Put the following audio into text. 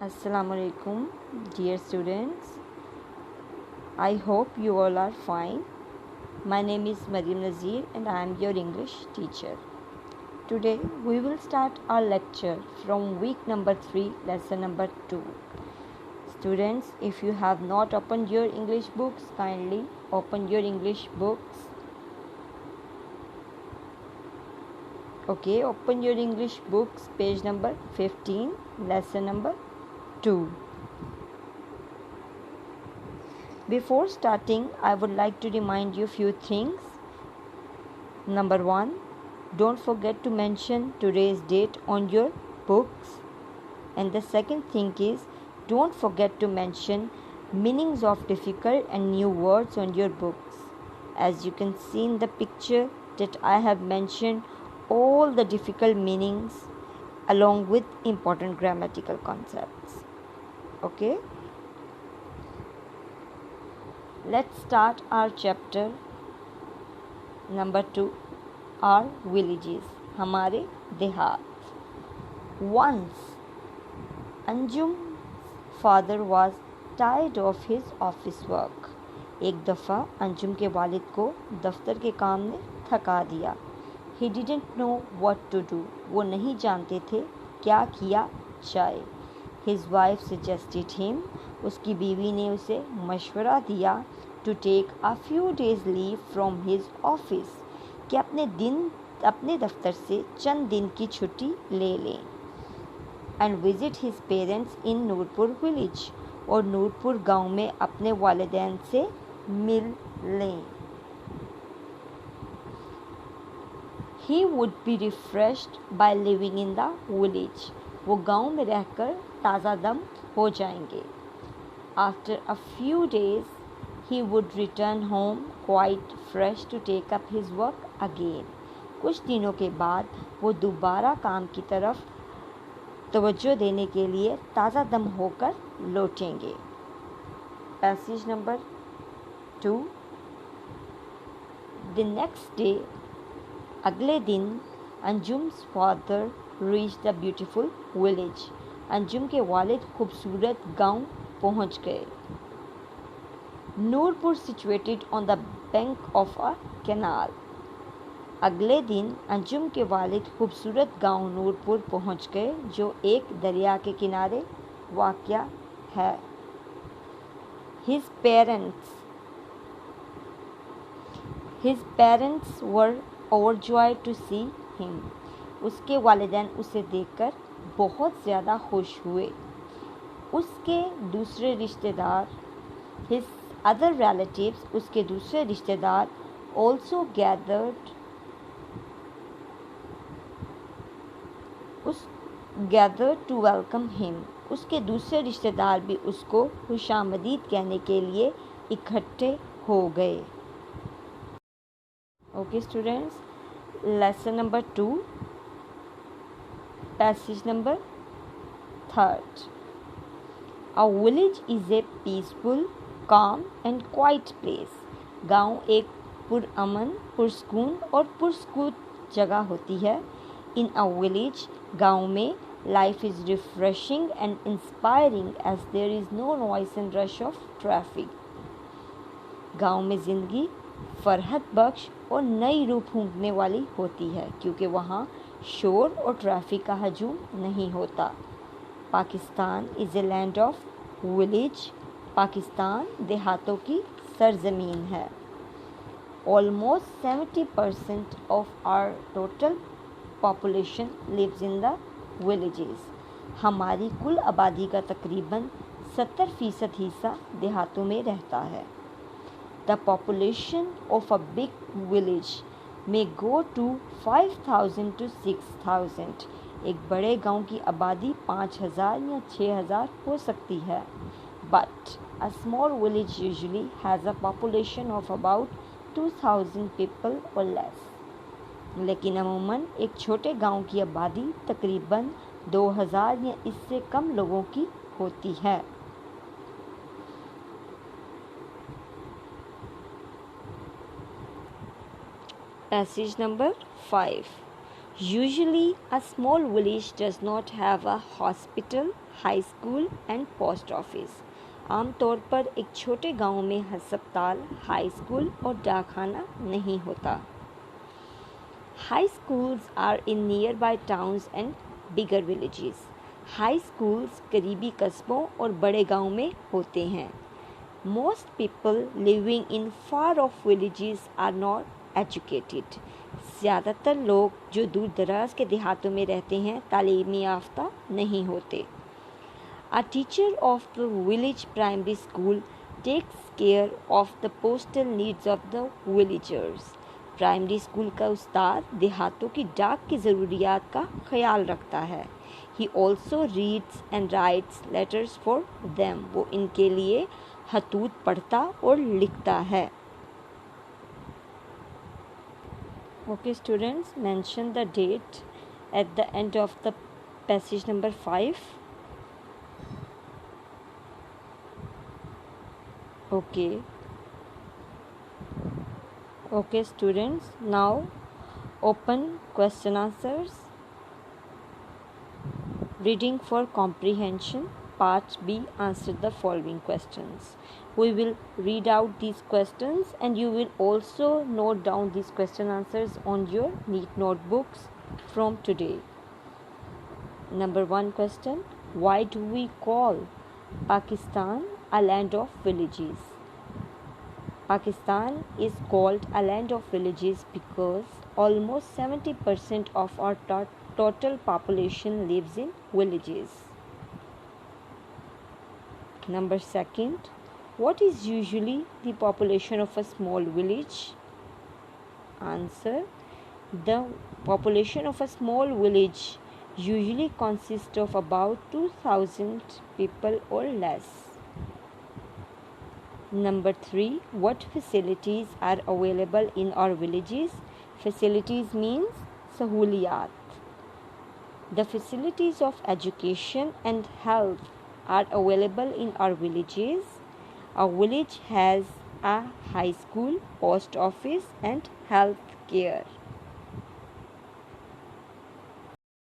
Assalamu alaikum, dear students. I hope you all are fine. My name is Mariam Nazir and I am your English teacher. Today we will start our lecture from week number 3, lesson number 2. Students, if you have not opened your English books, kindly open your English books. Okay, open your English books, page number 15, lesson number 2. Before starting, I would like to remind you few things. Number 1, don't forget to mention today's date on your books. And the second thing is, don't forget to mention meanings of difficult and new words on your books. As you can see in the picture that I have mentioned all the difficult meanings along with important grammatical concepts. Okay, let's start our chapter number 2, our villages, हमारे देहात. Once Anjum's father was tired of his office work. एक दफ़ा अंजुम के वालिद को दफ्तर के काम ने थका दिया. He didn't know what to do. वो नहीं जानते थे क्या किया जाए. His wife suggested him. उसकी बीवी ने उसे मशवरा दिया to take a few days leave from his office. कि अपने दफ्तर से चंद दिन की छुट्टी ले लें. And visit his parents in Nurpur village. और नूरपुर गांव में अपने वालिदैन से मिल लें. He would be refreshed by living in the village. वो गांव में रहकर ताज़ा दम हो जाएंगे. After a few days, he would return home quite fresh to take up his work again. कुछ दिनों के बाद वो दोबारा काम की तरफ तवज्जो देने के लिए ताज़ा दम होकर लौटेंगे. Passage number 2. The next day, अगले दिन Anjum's father reach the beautiful village. Anjum के वालिद खूबसूरत गांव पहुंच गए. Noorpur situated on the bank of a canal. अगले दिन अंजुम के वालिद खूबसूरत गांव नूरपुर पहुंच गए जो एक दरिया के किनारे वाक़या है. His parents were overjoyed to see him. उसके वालिदैन उसे देखकर बहुत ज़्यादा खुश हुए. उसके दूसरे रिश्तेदार his other relatives उसके दूसरे रिश्तेदार also gathered to welcome him. उसके दूसरे रिश्तेदार भी उसको खुशामदीद कहने के लिए इकट्ठे हो गए. Okay students, lesson number 2, passage number 3. A village is a peaceful, calm and quiet place. गांव एक पुरअमन, पुरसकून और पुरस्कूत जगह होती है. In a village, गांव में life is refreshing and inspiring as there is no noise and rush of traffic. गांव में ज़िंदगी फरहत बख्श और नई रूह फूंकने वाली होती है क्योंकि वहाँ शोर और ट्रैफिक का हजूम नहीं होता. Pakistan is a land of village. Pakistan देहातों की सरजमीन है. Almost 70% of our total population lives in the villages. हमारी कुल आबादी का तकरीबन 70% हिस्सा देहातों में रहता है. The population of a big village may go to 5,000 to 6,000. एक बड़े गांव की आबादी 5,000 या 6,000 हो सकती है. But a small village usually has a population of about 2,000 people or less. लेकिन अमूमन एक छोटे गांव की आबादी तकरीबन 2,000 या इससे कम लोगों की होती है. Passage number 5. Usually, a small village does not have a hospital, high school and post office. عام طور پر ایک چھوٹے گاؤں میں ہسپتال، ہائی اسکول اور ڈاکخانہ نہیں ہوتا. High schools are in nearby towns and bigger villages. High schools قریبی قصبوں اور بڑے گاؤں میں ہوتے ہیں. Most people living in far off villages are not educated. زیادہ تر لوگ جو دور دراز کے دیہاتوں میں رہتے ہیں تعلیم یافتہ نہیں ہوتے. A teacher of the village primary school takes care of the postal needs of the villagers. Primary school کا استاد دیہاتوں کی ڈاک کی ضروریات کا خیال رکھتا ہے. He also reads and writes letters for them. وہ ان کے لیے خطوط پڑھتا اور لکھتا ہے. Okay students, mention the date at the end of the passage number 5. Okay students, now open question answers. Reading for comprehension. Part B, answer the following questions. We will read out these questions and you will also note down these question answers on your neat notebooks from today. Number 1 question. Why do we call Pakistan a land of villages? Pakistan is called a land of villages because almost 70% of our total population lives in villages. Number 2. What is usually the population of a small village? Answer. The population of a small village usually consists of about 2,000 people or less. Number 3. What facilities are available in our villages? Facilities means sahuliyat. The facilities of education and health are available in our villages. Our village has a high school, post office and health care.